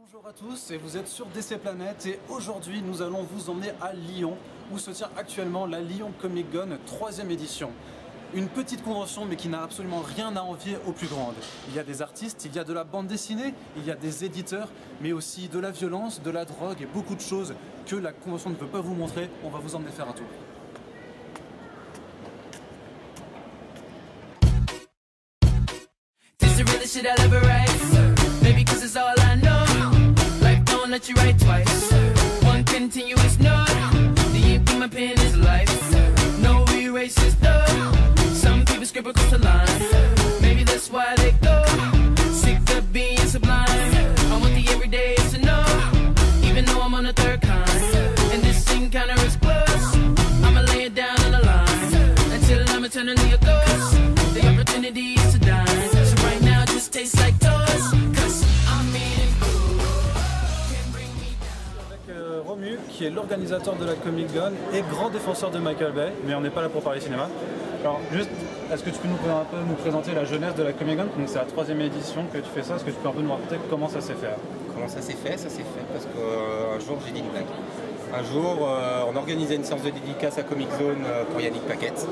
Bonjour à tous, et vous êtes sur DC Planète et aujourd'hui nous allons vous emmener à Lyon où se tient actuellement la Lyon Comic Con 3e édition. Une petite convention mais qui n'a absolument rien à envier aux plus grandes. Il y a des artistes, il y a de la bande dessinée, il y a des éditeurs, mais aussi de la violence, de la drogue et beaucoup de choses que la convention ne peut pas vous montrer. On va vous emmener faire un tour. Maybe 'cause it's all I know. Life don't let you write twice. One continuous note. The ink in my pen is life. No erasers though. Some people scribble across the line. Maybe that's why they go. Sick of being sublime. I want the everyday to know. Even though I'm on the third kind. And this encounter is close. I'ma lay it down on the line. Until I'm eternally a ghost. The opportunity is to dine. So right now it just tastes like toast. Romu, qui est l'organisateur de la Comic Con et grand défenseur de Michael Bay, mais on n'est pas là pour parler cinéma. Alors juste, est-ce que tu peux un peu nous présenter la jeunesse de la Comic Con? Donc c'est la 3e édition que tu fais ça, est-ce que tu peux un peu nous raconter comment ça s'est fait? Comment ça s'est fait? Ça s'est fait parce qu'un jour j'ai dit une blague. Un jour on organisait une séance de dédicace à Comic Zone pour Yannick Paquette.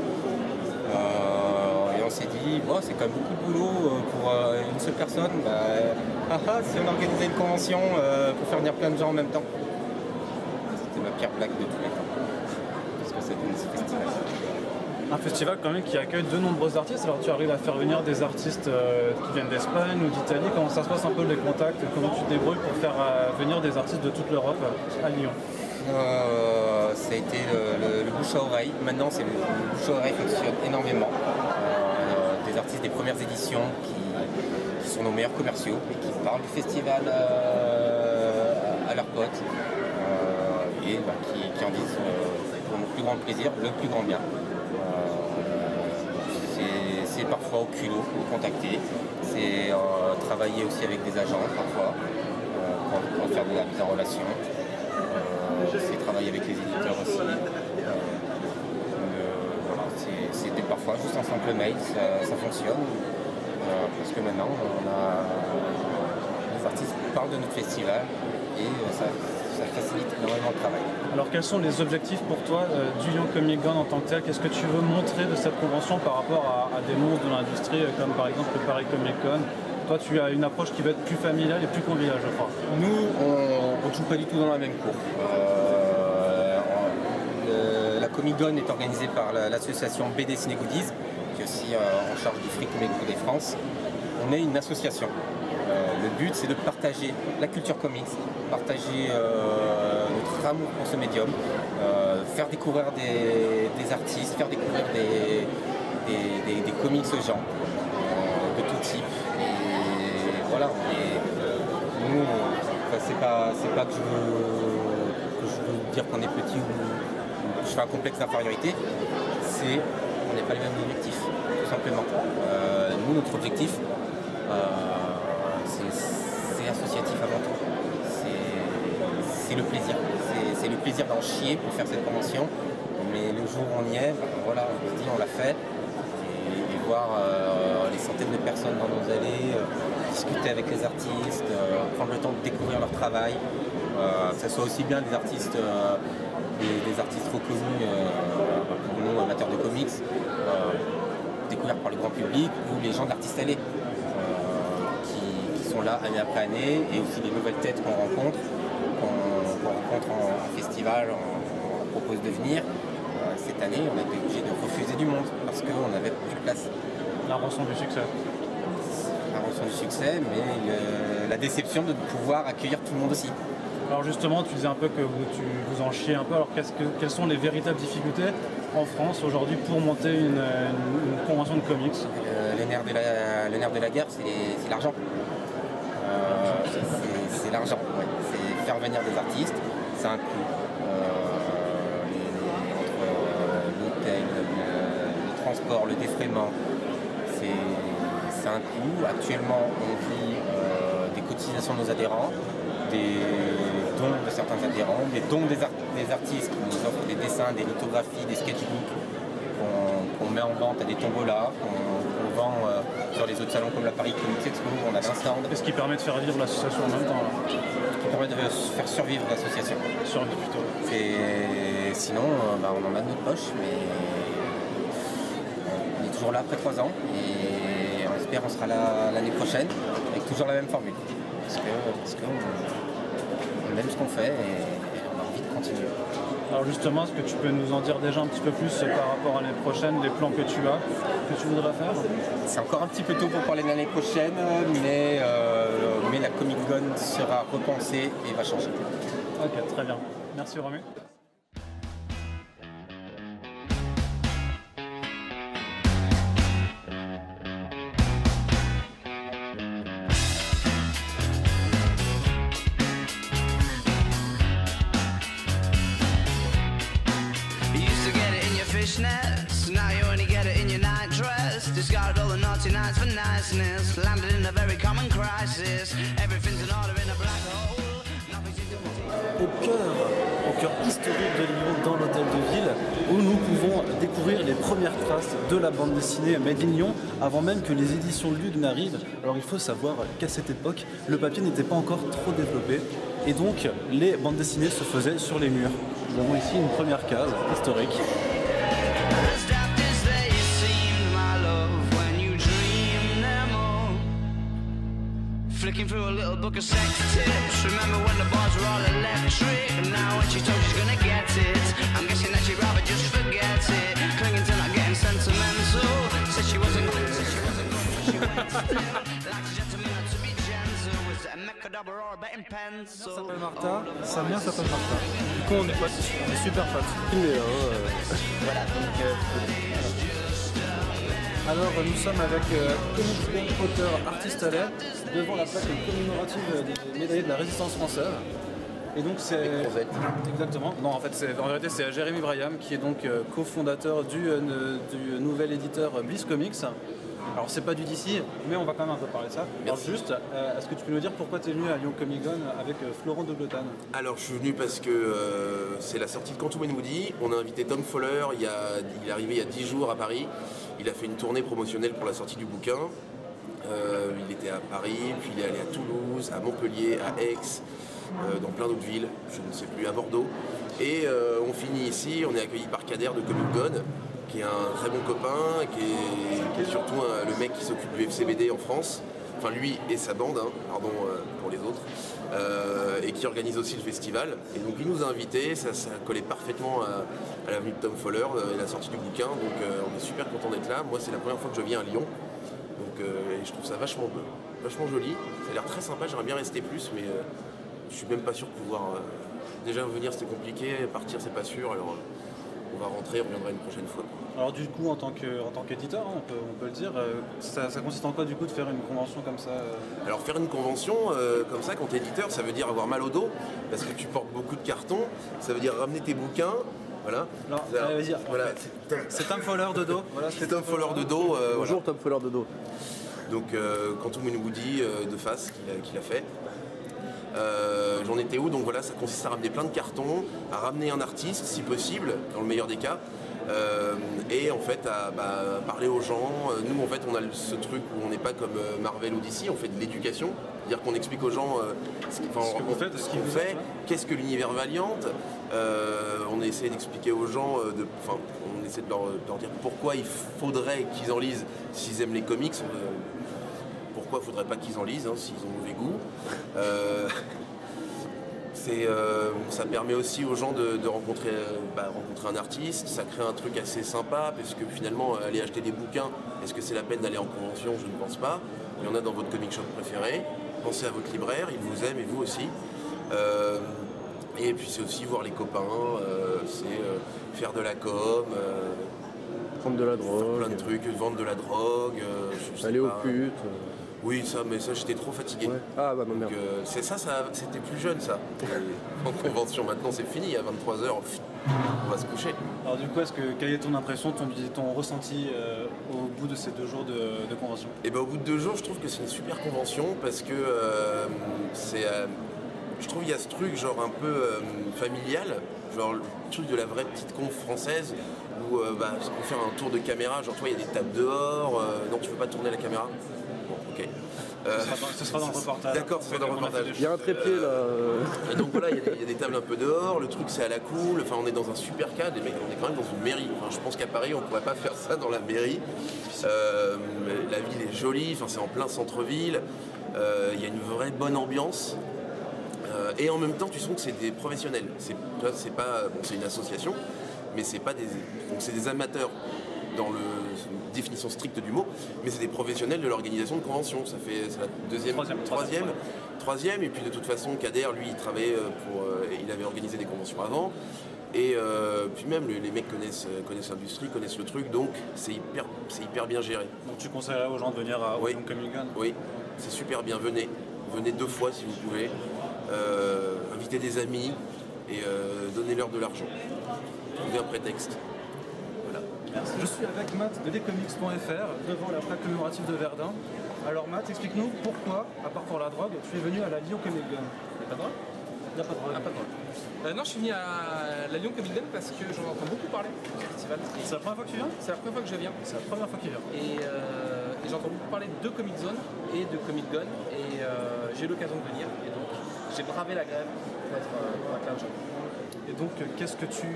Et on s'est dit, bon, c'est quand même beaucoup de boulot pour une seule personne. Si on organisait une convention pour faire venir plein de gens en même temps. C'était ma pire blague de tous les temps. Parce que c'est un festival. Un festival quand même qui accueille de nombreux artistes. Alors tu arrives à faire venir des artistes qui viennent d'Espagne ou d'Italie. Comment ça se passe un peu les contacts? Comment tu te débrouilles pour faire venir des artistes de toute l'Europe à Lyon? Ça a été le bouche à oreille. Maintenant, c'est le bouche à oreille fonctionne énormément. Des artistes des premières éditions qui sont nos meilleurs commerciaux et qui parlent du festival à leurs potes et qui en disent pour mon plus grand plaisir, le plus grand bien. C'est parfois au culot de contacter, c'est travailler aussi avec des agents parfois pour faire de la mise en relation. C'est travailler avec les éditeurs aussi. C'était parfois juste un simple mail, ça fonctionne. Parce que maintenant, les artistes parlent de notre festival et ça facilite énormément le travail. Alors quels sont les objectifs pour toi du Lyon Comic Con en tant que tel? Qu'est-ce que tu veux montrer de cette convention par rapport à des monstres de l'industrie comme par exemple le Paris Comic Con? Toi, tu as une approche qui va être plus familiale et plus conviviale, je crois. Nous, on ne joue pas du tout dans la même cour. La Comic Con est organisée par l'association BD Ciné Goodies, qui est aussi en charge du Free Comic Book des France. On est une association. Le but, c'est de partager la culture comics, partager notre amour pour ce médium, faire découvrir des artistes, faire découvrir des comics aux gens de tout type. Et voilà, nous, c'est pas que je veux dire qu'on est petit ou je fais un complexe d'infériorité, on n'est pas les mêmes objectifs, tout simplement. Nous, notre objectif, c'est associatif avant tout. C'est le plaisir. C'est le plaisir d'en chier pour faire cette convention. Mais le jour où on y est, voilà, on se dit on l'a fait. Et voir les centaines de personnes dans nos allées, discuter avec les artistes, prendre le temps de découvrir leur travail, que ce soit aussi bien des artistes reconnus pour nous, amateurs de comics, découverts par le grand public, ou les gens de l'artiste allé, qui sont là année après année, et aussi les nouvelles têtes qu'on rencontre en festival, on propose de venir. Cette année, on a été obligé de refuser du monde parce qu'on n'avait plus de place. La rançon du succès. La rançon du succès, mais la déception de pouvoir accueillir tout le monde aussi. Alors justement, tu disais un peu que vous en chiez un peu. Alors quelles sont les véritables difficultés en France aujourd'hui pour monter une convention de comics? Le nerf de la guerre, c'est l'argent. C'est l'argent. Ouais. C'est faire venir des artistes, c'est un coût. L'hôtel, le transport, le défraiement, c'est un coût. Actuellement, on vit des cotisations de nos adhérents, des dons de certains adhérents, des dons des artistes qui nous offrent des dessins, des lithographies, des sketchbooks qu'on met en vente à des tombolas, qu'on vend sur les autres salons comme la Paris Comics Expo, on avait un stand. Et ce qui permet de faire vivre l'association en même temps. Là. Qui permet de faire survivre l'association. Survivre plutôt. Et sinon, on en a de notre poche, mais on est toujours là après 3 ans et on espère qu'on sera là l'année prochaine avec toujours la même formule. Parce qu'on aime ce qu'on fait et on a envie de continuer. Alors justement, est-ce que tu peux nous en dire déjà un petit peu plus par rapport à l'année prochaine, les plans que tu as, que tu voudrais faire? C'est encore un petit peu tôt pour parler de l'année prochaine, mais la Comic Con sera repensée et va changer. Ok, très bien. Merci Romu. Fishnets, now you only get it in your night dress. Discarded all the naughty nights for niceness. Landed in a very common crisis. Everything's in order in a black hole. Au cœur historique de Lyon, dans l'hôtel de ville, où nous pouvons découvrir les premières traces de la bande dessinée Made in Lyon, avant même que les éditions Lug n'arrivent. Alors il faut savoir qu'à cette époque, le papier n'était pas encore trop développé, et donc les bandes dessinées se faisaient sur les murs. Nous avons ici une première case historique. Flicking through a little book of sex tips. Remember when the bars were all electric? And now when she's told she's gonna get it, I'm guessing that she'd rather just forget it. Clinging to not getting sentimental. Said she wasn't going to she went still. Like a gentleman to be gentle. Was it a mechadobber or a betting pencil? S'appelle Martha, Samien s'appelle Martha. Du coup, on est potes, on est super potes. Voilà, donc alors nous sommes avec Comics auteur artiste à l'air devant la plaque commémorative des médaillés de la résistance française. Et donc c'est exactement. Non, en fait en vérité c'est Jérémy Braham qui est donc cofondateur du nouvel éditeur Bliss Comics. Alors c'est pas du DC, mais on va quand même un peu parler de ça. Alors juste, est-ce que tu peux nous dire pourquoi tu es venu à Lyon Comic Con avec Florent de Glotane? Alors je suis venu parce que c'est la sortie de Quantum and Woody. On a invité Tom Fowler, il est arrivé il y a 10 jours à Paris. Il a fait une tournée promotionnelle pour la sortie du bouquin. Il était à Paris, puis il est allé à Toulouse, à Montpellier, à Aix, dans plein d'autres villes, je ne sais plus, à Bordeaux. Et on finit ici, on est accueilli par Kader de Comic Con, qui est un très bon copain, qui est surtout le mec qui s'occupe du FCBD en France. Enfin lui et sa bande, pardon pour les autres, et qui organise aussi le festival. Et donc il nous a invités, ça collait parfaitement à l'avenue de Tom Fowler et la sortie du bouquin, donc on est super content d'être là. Moi c'est la première fois que je viens à Lyon, donc et je trouve ça vachement joli, ça a l'air très sympa, j'aimerais bien rester plus, mais je suis même pas sûr de pouvoir... déjà venir c'était compliqué, partir c'est pas sûr, alors on va rentrer, on reviendra une prochaine fois. Alors du coup, en tant qu'éditeur, on peut le dire, ça consiste en quoi du coup de faire une convention comme ça Alors faire une convention comme ça quand t'es éditeur, ça veut dire avoir mal au dos, parce que tu portes beaucoup de cartons, ça veut dire ramener tes bouquins, voilà. Alors, vas-y, voilà. C'est Tom Fowler de dos. Voilà, c'est Tom Fowler de dos. Bonjour voilà. Tom Fowler de dos. Donc Quantum and Woody de face qu'il a fait. J'en étais où? Donc voilà, ça consiste à ramener plein de cartons, à ramener un artiste si possible, dans le meilleur des cas, et en fait à parler aux gens. Nous en fait on a ce truc où on n'est pas comme Marvel ou DC, on fait de l'éducation, c'est-à-dire qu'on explique aux gens ce qu'on fait, qu'est-ce que l'univers Valiant, on essaie d'expliquer aux gens, on essaie de leur dire pourquoi il faudrait qu'ils en lisent s'ils aiment les comics. Pourquoi il ne faudrait pas qu'ils en lisent s'ils ont mauvais goût. Ça permet aussi aux gens de rencontrer un artiste, ça crée un truc assez sympa parce que finalement aller acheter des bouquins, est-ce que c'est la peine d'aller en convention? Je ne pense pas. Il y en a dans votre comic shop préféré, pensez à votre libraire, il vous aime et vous aussi. Et puis c'est aussi voir les copains, c'est faire de la com, Vendre de la drogue, plein de trucs, vendre de la drogue, aller aux putes. Oui, mais ça j'étais trop fatigué. Ouais. Ah bah non, merde. Donc c'était plus jeune ça. En convention maintenant c'est fini, à 23h, on va se coucher. Alors du coup, quelle est ton impression, ton ressenti au bout de ces 2 jours de convention? Et au bout de 2 jours, je trouve que c'est une super convention parce que je trouve qu'il y a ce truc genre un peu familial, genre le truc de la vraie petite conf française où on fait un tour de caméra, genre toi il y a des tables dehors, non tu peux pas tourner la caméra. Ce sera dans le reportage. D'accord, ce sera dans le reportage. Il y a un trépied là. Et donc voilà, il y a des tables un peu dehors, le truc c'est à la cool, enfin on est dans un super cadre, les mecs, on est quand même dans une mairie. Enfin, je pense qu'à Paris on pourrait pas faire ça dans la mairie. La ville est jolie, enfin, c'est en plein centre-ville, il y a une vraie bonne ambiance. Et en même temps tu sens que c'est des professionnels. C'est pas, bon, c'est une association, mais c'est pas des. Donc c'est des amateurs dans la définition stricte du mot, mais c'est des professionnels de l'organisation de conventions. C'est la troisième, et puis de toute façon, Kader, lui, il travaillait il avait organisé des conventions avant, et puis même les mecs connaissent l'industrie, connaissent le truc, donc c'est hyper bien géré. Donc tu conseillerais aux gens de venir à Young Comic Gun? Oui, c'est super bien, venez 2 fois si vous pouvez, invitez des amis, et donnez-leur de l'argent. Trouvez un prétexte. Je suis avec Matt de lescomics.fr devant la plaque commémorative de Verdun. Alors Matt, explique-nous pourquoi, à part pour la drogue, tu es venu à la Lyon Comic Gun. Il n'y a pas de drogue? Il n'y a pas de drogue. Ah, pas de drogue. Non, je suis venu à la Lyon Comic Gun parce que j'en entends beaucoup parler du festival. C'est la première fois que tu viens? C'est la première fois que je viens. C'est la première fois qu'il vient. Et j'entends beaucoup parler de Comic Zone et de Comic Gun. Et j'ai eu l'occasion de venir. Et donc j'ai bravé la grève pour être là aujourd'hui. Et donc, qu'est-ce que tu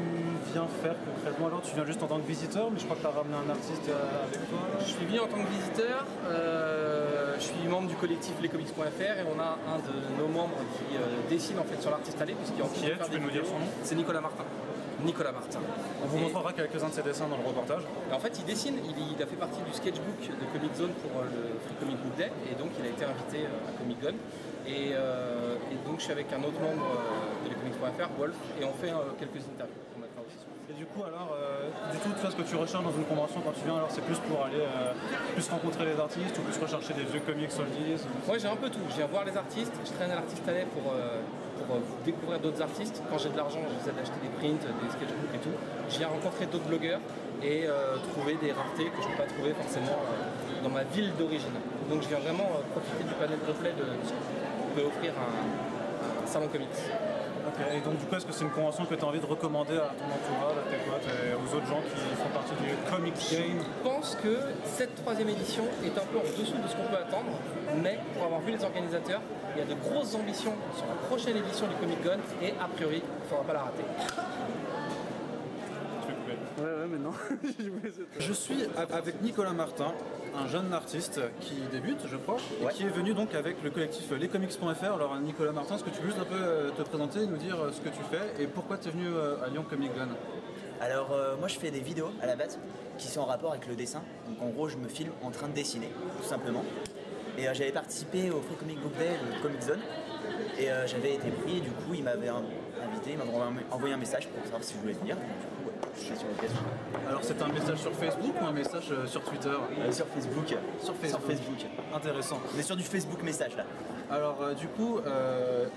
viens faire concrètement? Alors, tu viens juste en tant que visiteur, mais je crois que tu as ramené un artiste avec toi. Je suis venu en tant que visiteur, je suis membre du collectif lescomics.fr et on a un de nos membres qui dessine en fait sur l'artiste allé, puisqu'il est en train de faire des vidéos. Son nom? C'est Nicolas Martin. Nicolas Martin. On vous montrera quelques-uns de ses dessins dans le reportage. Et en fait, il dessine, il a fait partie du sketchbook de Comic Zone pour le Free Comic Book Day, et donc il a été invité à Comic Gun. Et donc je suis avec un autre membre de lescomics.fr, Wolf, et on fait quelques interviews qu'on mettra aussi sur. Et du coup, alors, du tout, tu vois, ce que tu recherches dans une convention quand tu viens, alors c'est plus pour aller plus rencontrer les artistes ou plus rechercher des vieux comics oldies? Moi j'ai un peu tout, je viens voir les artistes, je traîne à l'artiste allé pour découvrir d'autres artistes. Quand j'ai de l'argent, j'essaie d'acheter des prints, des sketchbooks et tout. Je viens rencontrer d'autres blogueurs et trouver des raretés que je ne peux pas trouver forcément dans ma ville d'origine. Donc je viens vraiment profiter du panel complet de ce que peut offrir un salon comics. Ok, et donc du coup, est-ce que c'est une convention que tu as envie de recommander à ton entourage, à tes potes et aux autres gens qui font partie du Comics Game? Je pense que cette 3e édition est un peu en dessous de ce qu'on peut attendre, mais pour avoir vu les organisateurs, il y a de grosses ambitions sur la prochaine édition du Comic Gun et a priori, il ne faudra pas la rater. Ouais, mais non. Je suis avec Nicolas Martin, un jeune artiste qui débute, je crois, et qui est venu donc avec le collectif lescomics.fr. Alors Nicolas Martin, est-ce que tu peux juste un peu te présenter et nous dire ce que tu fais et pourquoi tu es venu à Lyon Comic Gun? Alors moi je fais des vidéos à la base qui sont en rapport avec le dessin. Donc en gros je me filme en train de dessiner, tout simplement. Et j'avais participé au Free Comic Book Day de Comic Zone. Et j'avais été pris et du coup il m'avait invité, il m'avait envoyé un message pour savoir si je voulais venir. Je suis sur l'occasion. Alors c'est un message sur Facebook ou un message sur Twitter? Sur Facebook. Sur Facebook. Intéressant. On est sur du Facebook message là. Alors du coup,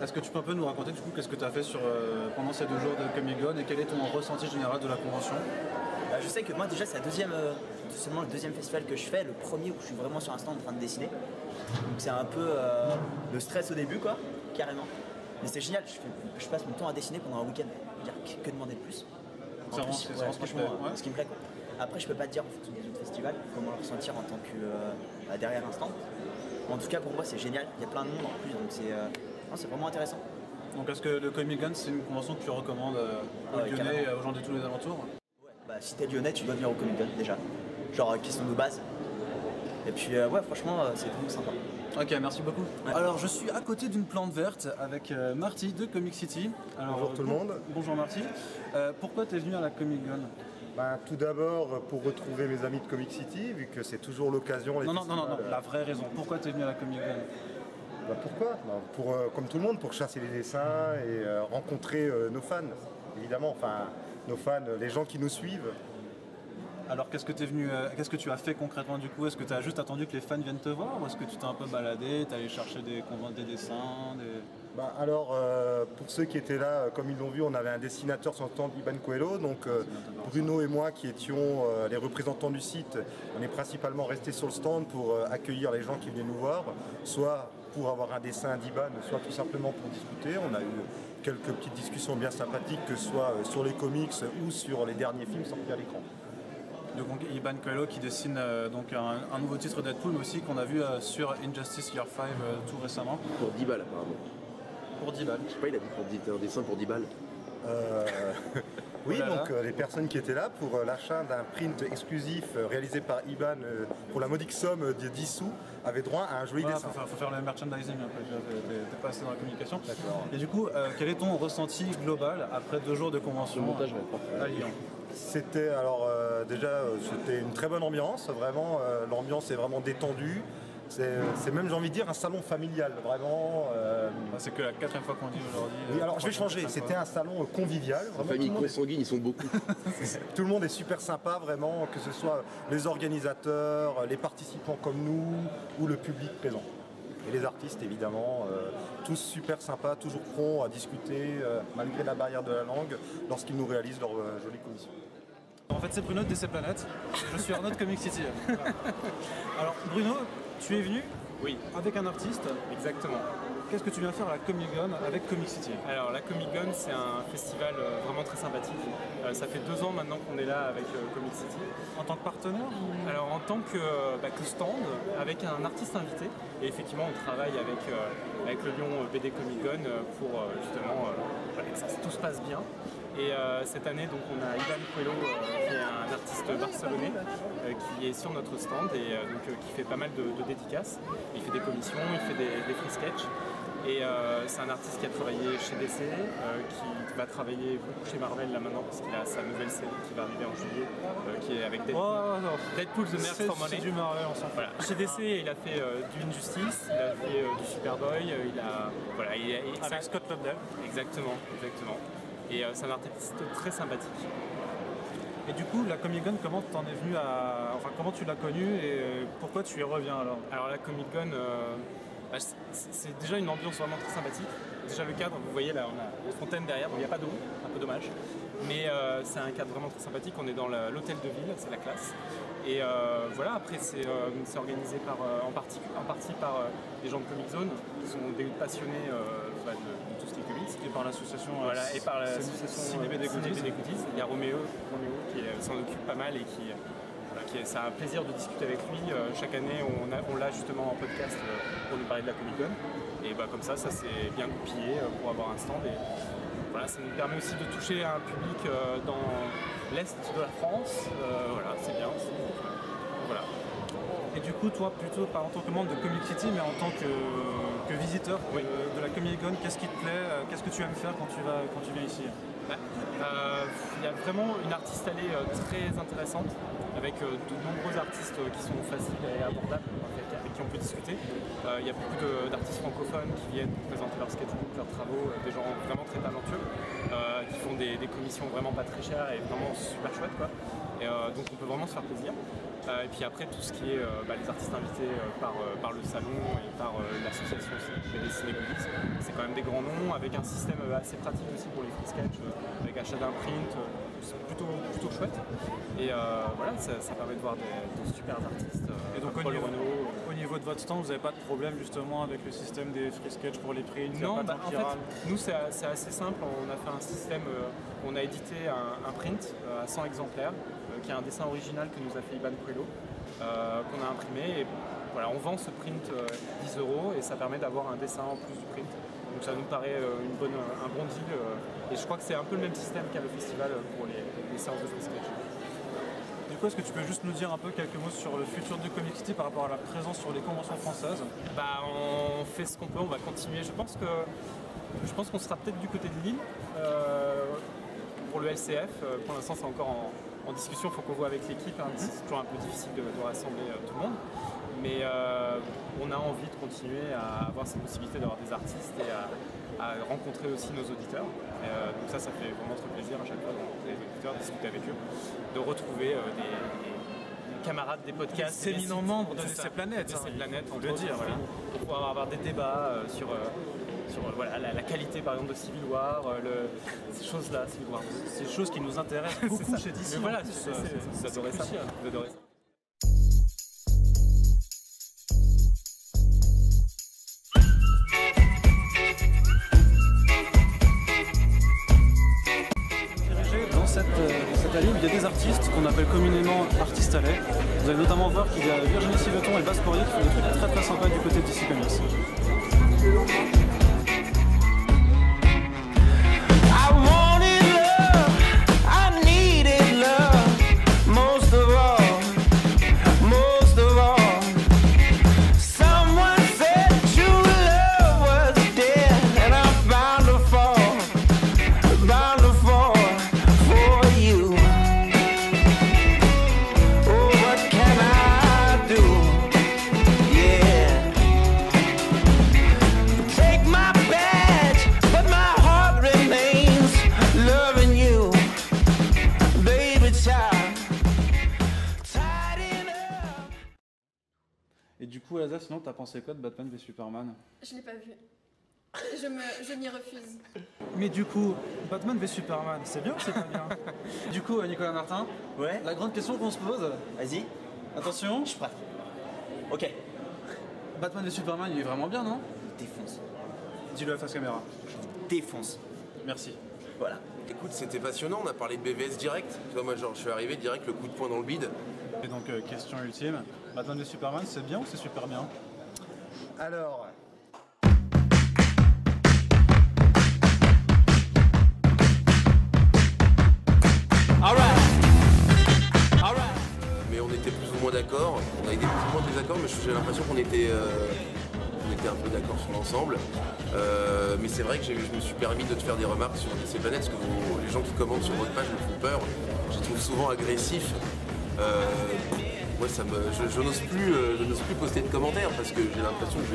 est-ce que tu peux un peu nous raconter du coup qu'est-ce que tu as fait pendant ces 2 jours de Comic Gun et quel est ton ressenti général de la convention? Je sais que moi déjà c'est seulement le 2e festival que je fais, le premier où je suis vraiment sur un stand en train de dessiner. Donc c'est un peu le stress au début quoi, carrément. Mais c'est génial, je passe mon temps à dessiner pendant un week-end. Que demander de plus? C'est vraiment franchement ce qui me plaît quoi. Après je peux pas te dire en fonction des autres festivals comment le ressentir en tant que derrière un stand. En tout cas pour moi c'est génial, il y a plein de monde en plus donc c'est vraiment intéressant. Donc est-ce que le Comic Gun c'est une convention que tu recommandes aux Lyonnais et aux gens de tous les alentours? Ouais, si t'es lyonnais tu dois venir au Comic Gun déjà. Genre question de base. Et puis ouais franchement c'est vraiment sympa. Ok, merci beaucoup. Ouais. Alors je suis à côté d'une plante verte avec Marty de Comic City. Alors, bonjour tout le monde. Bonjour Marty. Pourquoi tu es venu à la Comic Gun? Tout d'abord pour retrouver mes amis de Comic City, vu que c'est toujours l'occasion. Non, la vraie raison. Pourquoi tu es venu à la Comic Gun? Pourquoi comme tout le monde, pour chasser les dessins et rencontrer nos fans, évidemment. Enfin, nos fans, les gens qui nous suivent. Alors qu'est-ce que tu as fait concrètement du coup? Est-ce que tu as juste attendu que les fans viennent te voir ou est-ce que tu t'es un peu baladé, tu es allé chercher des dessins Alors pour ceux qui étaient là, comme ils l'ont vu, on avait un dessinateur sur le stand d'Iban Coelho, donc Bruno et moi qui étions les représentants du site, on est principalement restés sur le stand pour accueillir les gens qui venaient nous voir, soit pour avoir un dessin d'Iban, soit tout simplement pour discuter. On a eu quelques petites discussions bien sympathiques, que ce soit sur les comics ou sur les derniers films sortis à l'écran. Donc Iban Coelho qui dessine donc un nouveau titre Deadpool aussi qu'on a vu sur Injustice Year 5 tout récemment. Pour 10 balles apparemment. Pour 10 balles. Je sais pas, il a dit un dessin pour 10 balles. Oui, Voilà. donc les personnes qui étaient là pour l'achat d'un print exclusif réalisé par Iban pour la modique somme de 10 sous avaient droit à un joli Voilà, dessin. faut faire le merchandising après, t'es pas assez dans la communication. Et du coup, quel est ton ressenti global après 2 jours de convention à Lyon? C'était alors déjà c'était une très bonne ambiance, vraiment l'ambiance est vraiment détendue. C'est même, j'ai envie de dire, un salon familial, vraiment. C'est que la 4e fois qu'on dit aujourd'hui. Oui, alors je vais changer, c'était un salon convivial. La famille consanguine, ils sont beaucoup. Tout le monde est super sympa, vraiment, que ce soit les organisateurs, les participants comme nous ou le public présent. Et les artistes, évidemment, tous super sympas, toujours prompts à discuter, malgré la barrière de la langue, lorsqu'ils nous réalisent leur jolie commission. En fait, c'est Bruno de DC Planet. Je suis Arnaud de Comic City. Voilà. Alors, Bruno, tu es venu avec un artiste. Exactement. Qu'est-ce que tu viens faire à la Comic Con avec Comic City? Alors la Comic Con, c'est un festival vraiment très sympathique. Ça fait 2 ans maintenant qu'on est là avec Comic City. En tant que partenaire ou... Alors en tant que stand, avec un artiste invité. Et effectivement, on travaille avec le Lyon BD Comic Con pour justement que tout se passe bien. Et cette année, donc, on a Iban Coelho, qui est un artiste barcelonais, qui est sur notre stand et qui fait pas mal de dédicaces. Il fait des commissions, il fait des free sketch. Et c'est un artiste qui a travaillé chez DC, qui va travailler beaucoup chez Marvel là maintenant parce qu'il a sa nouvelle série qui va arriver en juillet, qui est avec Deadpool. Deadpool The Merc for Money. C'est du Marvel, on s'en fout. Voilà. Chez DC, il a fait du Injustice, il a fait du Superboy, Avec Scott Lobdell. Exactement. Et c'est un artiste très sympathique. Et du coup, la Comic Con, comment t'en es venu à... Enfin, comment tu l'as connue et pourquoi tu y reviens alors? Alors la Comic Con, c'est déjà une ambiance vraiment très sympathique. Déjà le cadre, vous voyez là, on a une fontaine derrière, bon il n'y a pas d'eau, un peu dommage. Mais c'est un cadre vraiment très sympathique, on est dans l'hôtel de ville, c'est la classe. Et voilà, après c'est organisé en partie par des gens de Comic Zone, qui sont des passionnés de tout ce qui est comics. Et par l'association et par l'association Ciné BD Goodies. Il y a Roméo qui s'en occupe pas mal et c'est un plaisir de discuter avec lui. Chaque année, on l'a justement en podcast pour nous parler de la Comic Con. Et comme ça s'est bien goupillé pour avoir un stand. Et voilà, ça nous permet aussi de toucher un public dans l'Est de la France. Voilà, c'est bien. Voilà. Et du coup, toi, plutôt pas en tant que membre de Comic City, mais en tant que visiteur de la Comic Con, qu'est-ce qui te plaît? Qu'est-ce que tu aimes faire quand tu viens ici? Il y a vraiment une artiste allée très intéressante avec de nombreux artistes qui sont faciles et abordables, avec qui on peut discuter. Il y a beaucoup d'artistes francophones qui viennent présenter leurs sketchbooks, leurs travaux, des gens vraiment très talentueux, qui font des commissions vraiment pas très chères et vraiment super chouettes, quoi. Et donc on peut vraiment se faire plaisir. Et puis après tout ce qui est les artistes invités par le salon et par l'association BD Ciné Goodies, c'est quand même des grands noms avec un système assez pratique aussi pour les free sketch, avec achat d'un print, c'est plutôt chouette. Et voilà, ça permet de voir des super artistes. Et donc au niveau de votre stand, vous n'avez pas de problème justement avec le système des free sketch pour les prints? Non, en fait, nous c'est assez simple, on a fait un système, on a édité un print à 100 exemplaires, qui est un dessin original que nous a fait Iban Coelho, qu'on a imprimé. Et voilà, on vend ce print 10 € et ça permet d'avoir un dessin en plus du print. Donc ça nous paraît un bon deal. Et je crois que c'est un peu le même système qu'à le festival pour les séances de free sketch. Du coup, est-ce que tu peux juste nous dire un peu quelques mots sur le futur de Comic City par rapport à la présence sur les conventions françaises? On fait ce qu'on peut, on va continuer. Je pense qu'on sera peut-être du côté de Lille pour le LCF. Pour l'instant, c'est encore en discussion, il faut qu'on voit avec l'équipe. C'est toujours un peu difficile de rassembler tout le monde. Mais on a envie de continuer à avoir cette possibilité d'avoir des artistes et à rencontrer aussi nos auditeurs. Donc ça fait vraiment très plaisir à chaque fois de rencontrer les auditeurs, de discuter avec eux, de retrouver des camarades des podcasts. Des éminents membres de DC Planet. On peut le dire, voilà. Pour pouvoir avoir des débats sur la qualité par exemple de Civil War, ces choses-là, Civil War. Ces choses qui nous intéressent beaucoup chez DC. Voilà, j'adorais ça. Dans cette ta livre, il y a des artistes qu'on appelle communément artistes à lait. Vous allez notamment voir qu'il y a Virginie Siveton et Basse Poirier qui font des trucs très très sympas du côté de DC Comics. Et du coup, Asa, sinon, t'as pensé quoi de Batman v Superman? Je l'ai pas vu. Je m'y refuse. Mais du coup, Batman v Superman, c'est bien ou c'est pas bien? Du coup, Nicolas Martin, Ouais. la grande question qu'on se pose, Vas-y, attention, je suis prêt. Ok. Batman v Superman, il est vraiment bien, non? Défonce. Dis-le à face caméra. Défonce. Merci. Voilà. Écoute, c'était passionnant, on a parlé de BVS direct. Tu vois, moi, genre, je suis arrivé direct, le coup de poing dans le bide. Et donc, question ultime, Batman v Superman, c'est bien ou c'est super bien? Alors, Mais on était plus ou moins d'accord. On a été plus ou moins désaccords, mais j'ai l'impression qu'on était un peu d'accord sur l'ensemble. Mais c'est vrai que je me suis permis de te faire des remarques sur DC Planète, parce que les gens qui commentent sur votre page me font peur. Je les trouve souvent agressifs. Moi, je n'ose plus poster de commentaires parce que j'ai l'impression que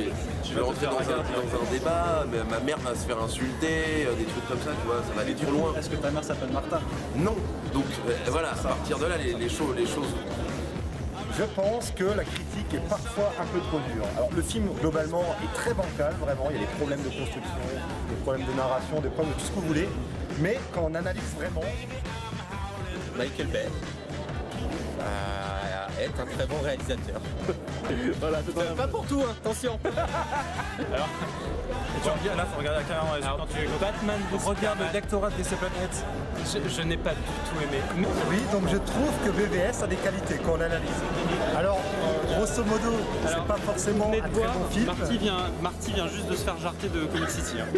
je vais rentrer dans un débat, mais ma mère va se faire insulter, des trucs comme ça, tu vois, ça va aller trop loin. Est-ce que ta mère s'appelle Martha? Non, donc voilà, à partir de là, les choses. je pense que la critique est parfois un peu trop dure. Alors le film globalement est très bancal, vraiment, il y a des problèmes de construction, des problèmes de narration, des problèmes de tout ce que vous voulez, mais quand on analyse vraiment, Michael Bay est un très bon réalisateur. voilà, Pas pour tout, hein, attention. Alors, et tu regardes, là, faut regarder la caméra. Quand tu Batman regardes le lectorat de DC Planète. je n'ai pas du tout aimé. Mais oui, donc je trouve que BVS a des qualités quand on analyse. Alors, grosso modo, c'est pas forcément un très bon film. Marty vient juste de se faire jarter de Comic City. Hein.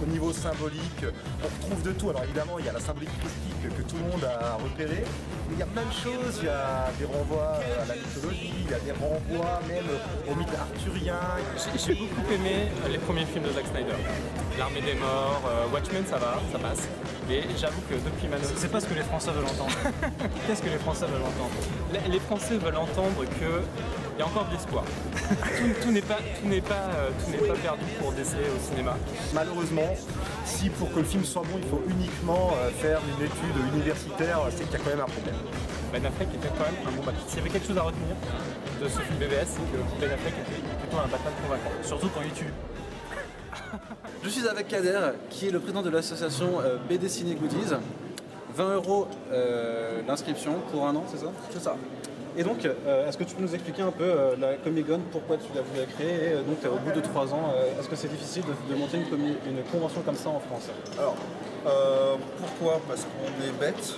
Au niveau symbolique, on retrouve de tout. Alors évidemment, il y a la symbolique christique que tout le monde a repérée. Mais il y a plein de choses. Il y a des renvois à la mythologie, il y a des renvois même au mythe arthurien. J'ai beaucoup aimé les premiers films de Zack Snyder. L'Armée des Morts, Watchmen, ça va, ça passe. Mais j'avoue que depuis Man of Steel... C'est pas ce que les Français veulent entendre. Qu'est-ce que les Français veulent entendre? Les Français veulent entendre qu'il y a encore de l'espoir. Tout n'est pas perdu pour DC au cinéma. Malheureusement, si pour que le film soit bon, il faut uniquement faire une étude universitaire, c'est qu'il y a quand même un problème. Ben Affleck était quand même un bon Batman. S'il y avait quelque chose à retenir de ce film BVS, c'est que Ben Affleck était plutôt un Batman convaincant. Surtout quand il tue. Je suis avec Kader, qui est le président de l'association BD Ciné Goodies. 20 € l'inscription pour un an, c'est ça? C'est ça. Et donc, est-ce que tu peux nous expliquer un peu la Comic-Con, pourquoi tu l'as voulu créer? Et donc, au bout de 3 ans, est-ce que c'est difficile de monter une convention comme ça en France? Alors, pourquoi? Parce qu'on est bête.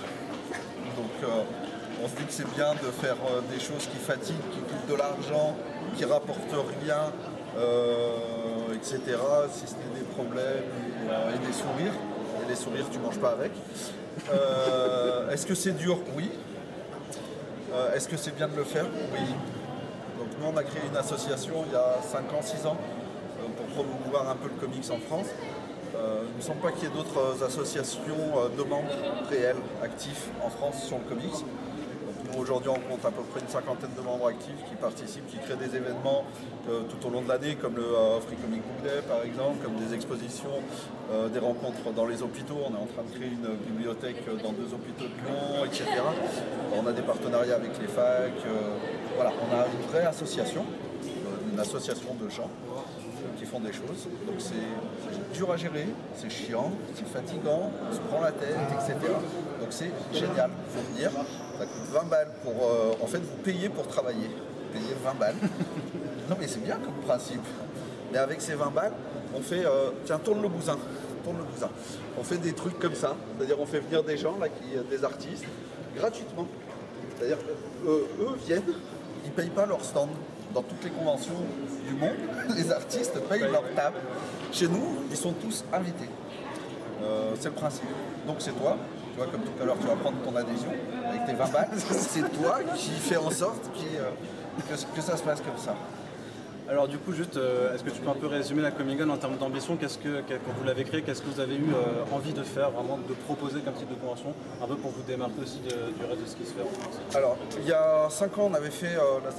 Donc, on se dit que c'est bien de faire des choses qui fatiguent, qui coûtent de l'argent, qui rapportent rien, etc. Si ce n'est des problèmes et des sourires. Et les sourires, tu manges pas avec. Est-ce que c'est dur? Oui. Est-ce que c'est bien de le faire? Oui. Donc nous on a créé une association il y a 5 ans, 6 ans pour promouvoir un peu le comics en France. Il ne me semble pas qu'il y ait d'autres associations de membres réels, actifs en France sur le comics. Donc nous aujourd'hui on compte à peu près une cinquantaine de membres actifs qui participent, qui créent des événements tout au long de l'année comme le Free Comic Book Day par exemple, comme des expositions, des rencontres dans les hôpitaux. On est en train de créer une bibliothèque dans 2 hôpitaux de Lyon, etc. On a des partenariats avec les facs. Voilà, on a une vraie association, une association de gens qui font des choses. Donc c'est dur à gérer, c'est chiant, c'est fatigant, on se prend la tête, etc. Donc c'est génial, il faut venir. Ça coûte 20 balles pour... en fait, vous payez pour travailler. Vous payez 20 balles. Non mais c'est bien comme principe. Mais avec ces 20 balles, on fait... tiens, tourne le bousin. tourne le bousin. On fait des trucs comme ça, c'est-à-dire on fait venir des gens, là, des artistes, gratuitement. C'est-à-dire eux viennent, ils ne payent pas leur stand. Dans toutes les conventions du monde, les artistes payent leur table. Chez nous, ils sont tous invités. C'est le principe. Donc c'est toi, tu vois, comme tout à l'heure, tu vas prendre ton adhésion avec tes 20 balles. C'est toi qui fais en sorte que ça se passe comme ça. Alors du coup, juste, est-ce que tu peux un peu résumer la Comic-Con en termes d'ambition? Quand vous l'avez créé, qu'est-ce que vous avez eu envie de faire, vraiment de proposer comme type de convention, un peu pour vous démarquer aussi du reste de ce qui se fait en France? Alors, il y a 5 ans, on avait fait la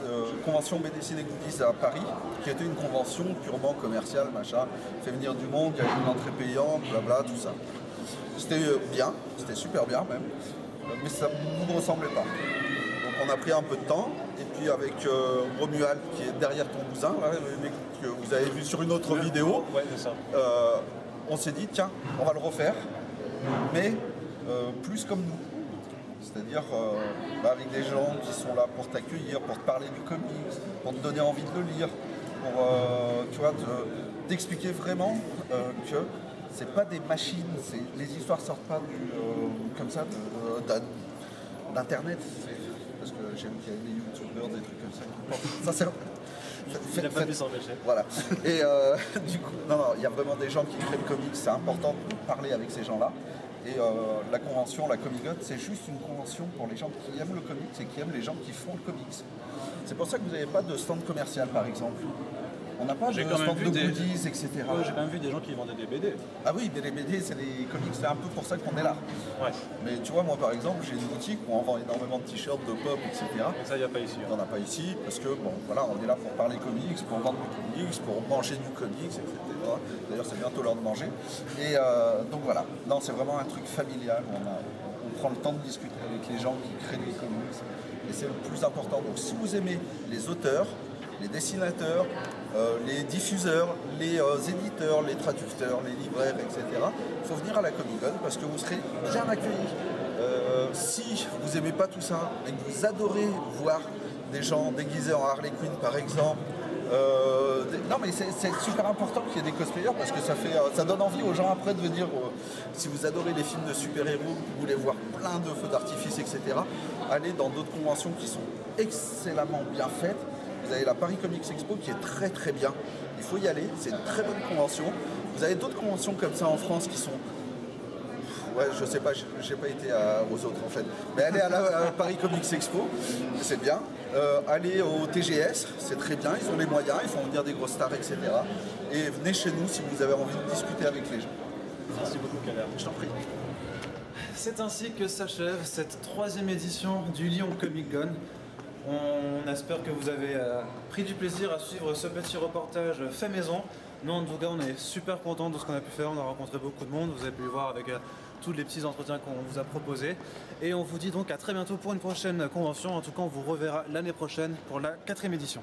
convention BD Ciné Goodies à Paris, qui était une convention purement commerciale, machin, fait venir du monde, il y avait une entrée payante, blabla, tout ça. C'était bien, c'était super bien même, mais ça ne nous ressemblait pas. Donc on a pris un peu de temps, et puis avec Romuald qui est derrière ton bousin, là, que vous avez vu sur une autre vidéo, on s'est dit tiens, on va le refaire, mais plus comme nous. C'est-à-dire avec des gens qui sont là pour t'accueillir, pour te parler du comics, pour te donner envie de le lire, pour tu vois, t'expliquer vraiment que c'est pas des machines, les histoires sortent pas comme ça d'internet, parce que j'aime qu'il y ait des youtubeurs, des trucs comme ça. Ça c'est il n'a pas pu s'empêcher. Voilà. Et du coup, non, il y a vraiment des gens qui créent le comics, c'est important de parler avec ces gens-là. Et la convention, la Comic-Con, c'est juste une convention pour les gens qui aiment le comics et qui aiment les gens qui font le comics. C'est pour ça que vous n'avez pas de stand commercial, par exemple. On n'a pas de stand de goodies, etc. Ouais, j'ai quand même vu des gens qui vendaient des BD. Ah oui, mais les BD, c'est les comics, c'est un peu pour ça qu'on est là. Ouais. Mais tu vois, moi par exemple, j'ai une boutique où on vend énormément de t-shirts, de pop, etc. Et ça, il n'y a pas ici. On n'en a pas ici, parce que bon, voilà, on est là pour parler comics, pour vendre du comics, pour manger du comics, etc. D'ailleurs, c'est bientôt l'heure de manger. Et donc voilà, non, c'est vraiment un truc familial. On prend le temps de discuter avec les gens qui créent des comics. Et c'est le plus important. Donc si vous aimez les auteurs, les dessinateurs, les diffuseurs, les éditeurs, les traducteurs, les libraires, etc. Il faut venir à la Comic-Con parce que vous serez bien accueillis. Si vous n'aimez pas tout ça et que vous adorez voir des gens déguisés en Harley Quinn par exemple, non mais c'est super important qu'il y ait des cosplayers parce que ça donne envie aux gens après de venir, si vous adorez les films de super-héros, vous voulez voir plein de feux d'artifice, etc., allez dans d'autres conventions qui sont excellemment bien faites. Vous avez la Paris Comics Expo qui est très très bien. Il faut y aller, c'est une très bonne convention. Vous avez d'autres conventions comme ça en France qui sont... Ouais, je sais pas, j'ai pas été aux autres en fait. Mais allez à la Paris Comics Expo, c'est bien. Allez au TGS, c'est très bien, ils ont les moyens, ils font venir des grosses stars, etc. Et venez chez nous si vous avez envie de discuter avec les gens. Merci beaucoup, Kader. Je t'en prie. C'est ainsi que s'achève cette 3e édition du Lyon Comic Con. On espère que vous avez pris du plaisir à suivre ce petit reportage fait maison. Nous, en tout cas, on est super contents de ce qu'on a pu faire. On a rencontré beaucoup de monde. Vous avez pu voir avec tous les petits entretiens qu'on vous a proposés. Et on vous dit donc à très bientôt pour une prochaine convention. En tout cas, on vous reverra l'année prochaine pour la 4e édition.